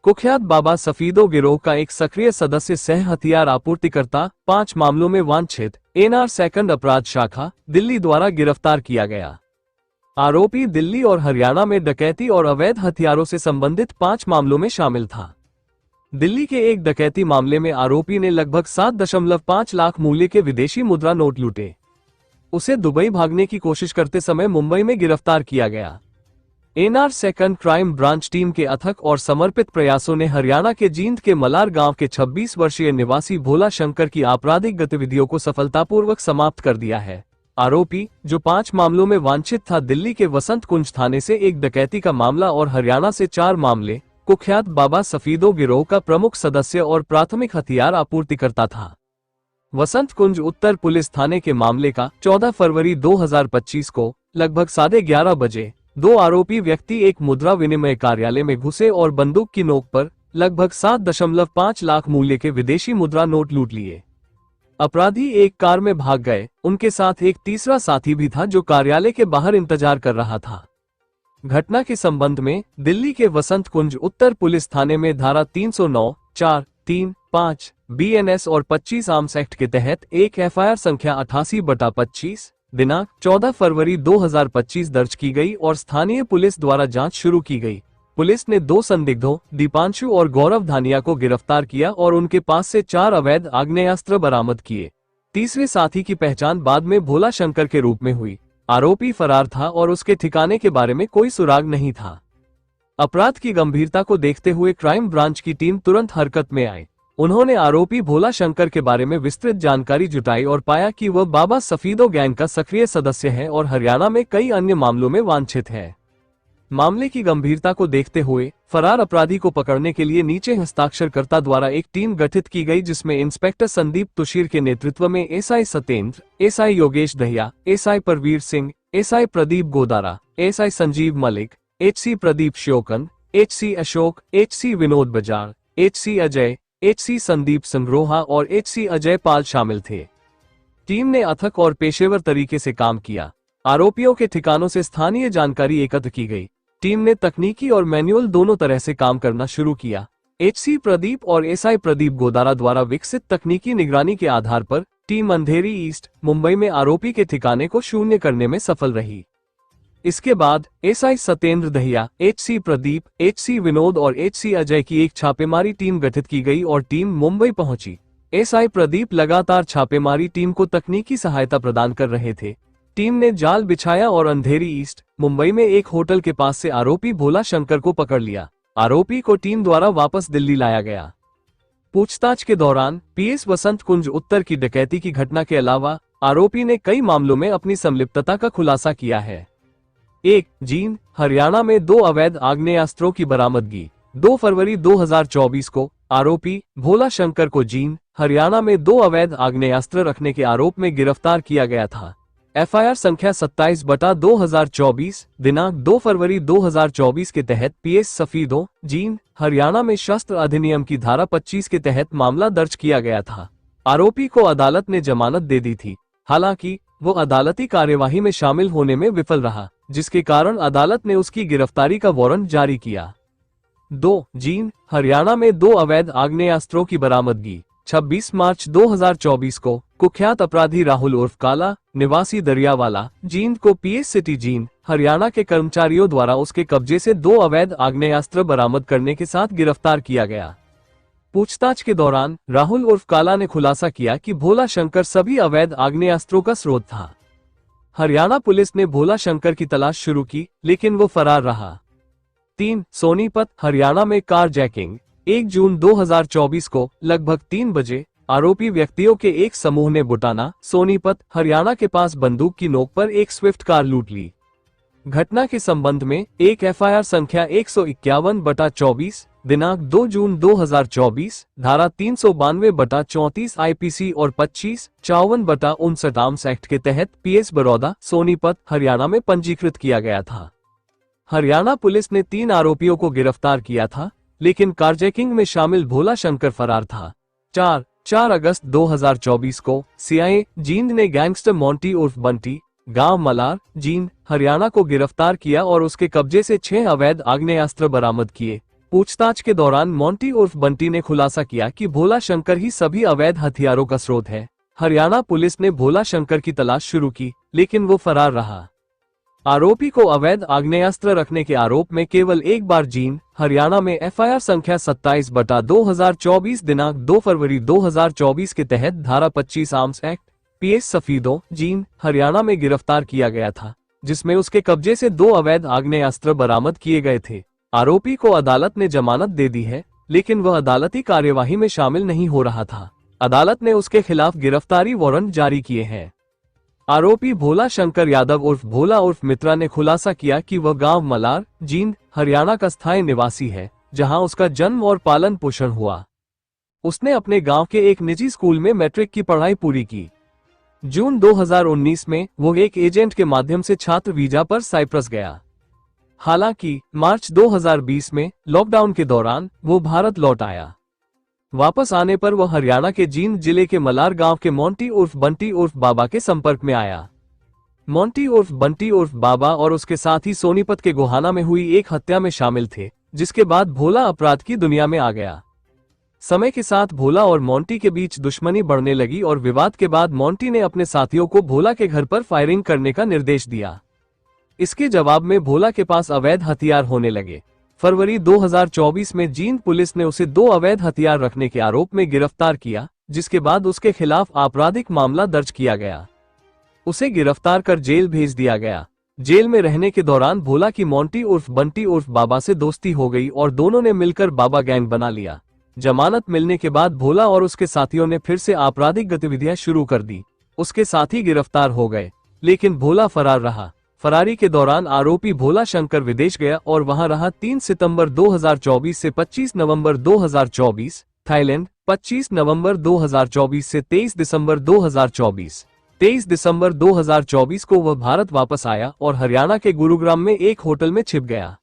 कुख्यात बाबा सफीदो गिरोह का एक सक्रिय सदस्य सह हथियार आपूर्तिकर्ता 5 मामलों में वांछित एनआर सेकंड अपराध शाखा दिल्ली द्वारा गिरफ्तार किया गया। आरोपी दिल्ली और हरियाणा में डकैती और अवैध हथियारों से संबंधित 5 मामलों में शामिल था। दिल्ली के एक डकैती मामले में आरोपी ने लगभग 7.5 लाख मूल्य के विदेशी मुद्रा नोट लूटे। उसे दुबई भागने की कोशिश करते समय मुंबई में गिरफ्तार किया गया। NR second crime branch team के अथक और समर्पित प्रयासों ने हरियाणा के जींद के मलार गांव के 26 वर्षीय निवासी भोला शंकर की आपराधिक गतिविधियों को सफलतापूर्वक समाप्त कर दिया है। आरोपी, जो 5 मामलों में वांछित था, दिल्ली के वसंत कुंज थाने से एक डकैती का मामला और हरियाणा से 4 मामले, कुख्यात बाबा सफीदो गिरोह का प्रमुख सदस्य और प्राथमिक हथियार आपूर्तिकर्ता था। वसंत कुंज उत्तर पुलिस थाने के मामले का 14 फरवरी 2025 को लगभग 11:30 बजे 2 आरोपी व्यक्ति एक मुद्रा विनिमय कार्यालय में घुसे और बंदूक की नोक पर लगभग 7.5 लाख मूल्य के विदेशी मुद्रा नोट लूट लिए। अपराधी एक कार में भाग गए। उनके साथ एक तीसरा साथी भी था जो कार्यालय के बाहर इंतजार कर रहा था। घटना के संबंध में दिल्ली के वसंत कुंज उत्तर पुलिस थाने में धारा 309, 4, 3, 5, BNS और 25 आर्म्स एक्ट के तहत एक FIR संख्या 88/25 दिनांक 14 फरवरी 2025 दर्ज की गई और स्थानीय पुलिस द्वारा जांच शुरू की गई। पुलिस ने 2 संदिग्धों दीपांशु और गौरव धानिया को गिरफ्तार किया और उनके पास से 4 अवैध आग्नेयास्त्र बरामद किए। तीसरे साथी की पहचान बाद में भोला शंकर के रूप में हुई। आरोपी फरार था और उसके ठिकाने के बारे में कोई सुराग नहीं था। अपराध की गंभीरता को देखते हुए क्राइम ब्रांच की टीम तुरंत हरकत में आई। उन्होंने आरोपी भोला शंकर के बारे में विस्तृत जानकारी जुटाई और पाया कि वह बाबा सफीदो गैंग का सक्रिय सदस्य है और हरियाणा में कई अन्य मामलों में वांछित है। मामले की गंभीरता को देखते हुए फरार अपराधी को पकड़ने के लिए नीचे हस्ताक्षरकर्ता द्वारा एक टीम गठित की गई, जिसमें इंस्पेक्टर संदीप तुषीर के नेतृत्व में SI Satendra, SI Yogesh Dahiya, SI Parveer Singh, SI Pradeep Godara, SI Sanjeev Malik, HC Pradeep श्योकन, HC Ashok, HC Vinod Bajaj, HC Ajay, HC Sandeep संग्रोहा और HC अजय पाल शामिल थे। टीम ने अथक और पेशेवर तरीके से काम किया। आरोपियों के ठिकानों से स्थानीय जानकारी एकत्र की गई। टीम ने तकनीकी और मैनुअल दोनों तरह से काम करना शुरू किया। HC प्रदीप और SI प्रदीप गोदारा द्वारा विकसित तकनीकी निगरानी के आधार पर टीम अंधेरी ईस्ट, मुंबई में आरोपी के ठिकाने को शून्य करने में सफल रही। इसके बाद SI Satendra Dahiya, HC Pradeep, HC Vinod और HC अजय की एक छापेमारी टीम गठित की गई और टीम मुंबई पहुंची। SI प्रदीप लगातार छापेमारी टीम को तकनीकी सहायता प्रदान कर रहे थे। टीम ने जाल बिछाया और अंधेरी ईस्ट, मुंबई में एक होटल के पास से आरोपी भोला शंकर को पकड़ लिया। आरोपी को टीम द्वारा वापस दिल्ली लाया गया। पूछताछ के दौरान PS वसंत कुंज उत्तर की डकैती की घटना के अलावा आरोपी ने कई मामलों में अपनी संलिप्तता का खुलासा किया है। 1. जींद, हरियाणा में 2 अवैध आग्नेयास्त्रों की बरामदगी। 2 फरवरी 2024 को आरोपी भोला शंकर को जींद, हरियाणा में 2 अवैध आग्नेयास्त्र रखने के आरोप में गिरफ्तार किया गया था। FIR संख्या 27/2024 दिनांक 2 फरवरी 2024 के तहत PS सफीदो, जींद, हरियाणा में शस्त्र अधिनियम की धारा 25 के तहत मामला दर्ज किया गया था। आरोपी को अदालत ने जमानत दे दी थी। हालांकि वो अदालती कार्यवाही में शामिल होने में विफल रहा, जिसके कारण अदालत ने उसकी गिरफ्तारी का वारंट जारी किया। 2. जींद, हरियाणा में 2 अवैध आग्नेयास्त्रों की बरामदगी। 26 मार्च 2024 को कुख्यात अपराधी राहुल उर्फ काला, निवासी दरियावाला, जींद को PS सिटी जींद, हरियाणा के कर्मचारियों द्वारा उसके कब्जे से 2 अवैध आग्नेयास्त्र बरामद करने के साथ गिरफ्तार किया गया। पूछताछ के दौरान राहुल उर्फ काला ने खुलासा किया कि भोला शंकर सभी अवैध आग्नेयास्त्रों का स्रोत था। हरियाणा पुलिस ने भोला शंकर की तलाश शुरू की, लेकिन वो फरार रहा। 3. सोनीपत, हरियाणा में कार जैकिंग। 1 जून 2024 को लगभग 3 बजे आरोपी व्यक्तियों के एक समूह ने बुटाना, सोनीपत, हरियाणा के पास बंदूक की नोक पर एक स्विफ्ट कार लूट ली। घटना के संबंध में एक FIR संख्या 151/24 दिनांक 2 जून 2024 धारा 392/34 IPC और 25-54/59 आर्म्स एक्ट के तहत PS बड़ौदा, सोनीपत, हरियाणा में पंजीकृत किया गया था। हरियाणा पुलिस ने 3 आरोपियों को गिरफ्तार किया था, लेकिन कारजैकिंग में शामिल भोला शंकर फरार था। 4 अगस्त 2024 को CIA जींद ने गैंगस्टर मोंटी उर्फ बंटी, गांव मलार, जींद, हरियाणा को गिरफ्तार किया और उसके कब्जे से 6 अवैध आग्नेयास्त्र बरामद किए। पूछताछ के दौरान मोंटी उर्फ बंटी ने खुलासा किया कि भोला शंकर ही सभी अवैध हथियारों का स्रोत है। हरियाणा पुलिस ने भोला शंकर की तलाश शुरू की, लेकिन वो फरार रहा। आरोपी को अवैध आग्नेयास्त्र रखने के आरोप में केवल एक बार जींद, हरियाणा में एफआईआर संख्या 27/2024 दिनांक 2 फरवरी 2024 के तहत धारा 25 arms act PS Safidon, Jind, Haryana में गिरफ्तार किया गया था, जिसमें उसके कब्जे से 2 अवैध आग्नेयास्त्र बरामद किए गए थे। आरोपी को अदालत ने जमानत दे दी है, लेकिन वह अदालती कार्यवाही में शामिल नहीं हो रहा था। अदालत ने उसके खिलाफ गिरफ्तारी वारंट जारी किए हैं। आरोपी भोला शंकर यादव उर्फ भोला उर्फ मित्रा ने खुलासा किया कि वह गांव मलार, जींद, हरियाणा का स्थायी निवासी है, जहां उसका जन्म और पालन पोषण हुआ। उसने अपने गांव के एक निजी स्कूल में मैट्रिक की पढ़ाई पूरी की। जून 2019 में वो एक एजेंट के माध्यम से छात्र वीजा पर साइप्रस गया। हालांकि मार्च 2020 में लॉकडाउन के दौरान वो भारत लौट आया। वापस आने पर वह हरियाणा के जींद जिले के मलार गांव के मोंटी उर्फ बंटी उर्फ बाबा के संपर्क में आया। मोंटी उर्फ बंटी उर्फ बाबा और उसके साथी सोनीपत के गोहाना में हुई एक हत्या में शामिल थे, जिसके बाद भोला अपराध की दुनिया में आ गया। समय के साथ भोला और मोंटी के बीच दुश्मनी बढ़ने लगी और विवाद के बाद मोंटी ने अपने साथियों को भोला के घर पर फायरिंग करने का निर्देश दिया। इसके जवाब में भोला के पास अवैध हथियार होने लगे। फरवरी 2024 में जींद पुलिस ने उसे 2 अवैध हथियार रखने के आरोप में गिरफ्तार किया, जिसके बाद उसके खिलाफ आपराधिक मामला दर्ज किया गया। उसे गिरफ्तार कर जेल भेज दिया गया। जेल में रहने के दौरान भोला की मोंटी उर्फ बंटी उर्फ बाबा से दोस्ती हो गई और दोनों ने मिलकर बाबा गैंग बना लिया। जमानत मिलने के बाद भोला और उसके साथियों ने फिर से आपराधिक गतिविधियां शुरू कर दी। उसके साथी गिरफ्तार हो गए, लेकिन भोला फरार रहा। फरारी के दौरान आरोपी भोला शंकर विदेश गया और वहां रहा। 3 सितंबर 2024 से 25 नवंबर 2024 थाईलैंड, 25 नवंबर 2024 से 23 दिसंबर 2024। 23 दिसंबर 2024 को वह भारत वापस आया और हरियाणा के गुरुग्राम में एक होटल में छिप गया।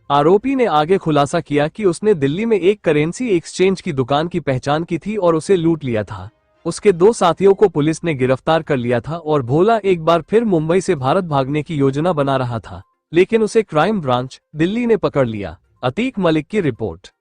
आरोपी ने आगे खुलासा किया कि उसने दिल्ली में एक करेंसी एक्सचेंज की दुकान की पहचान की थी और उसे लूट लिया था। उसके 2 साथियों को पुलिस ने गिरफ्तार कर लिया था और भोला एक बार फिर मुंबई से भारत भागने की योजना बना रहा था, लेकिन उसे क्राइम ब्रांच, दिल्ली ने पकड़ लिया। अतीक मलिक की रिपोर्ट।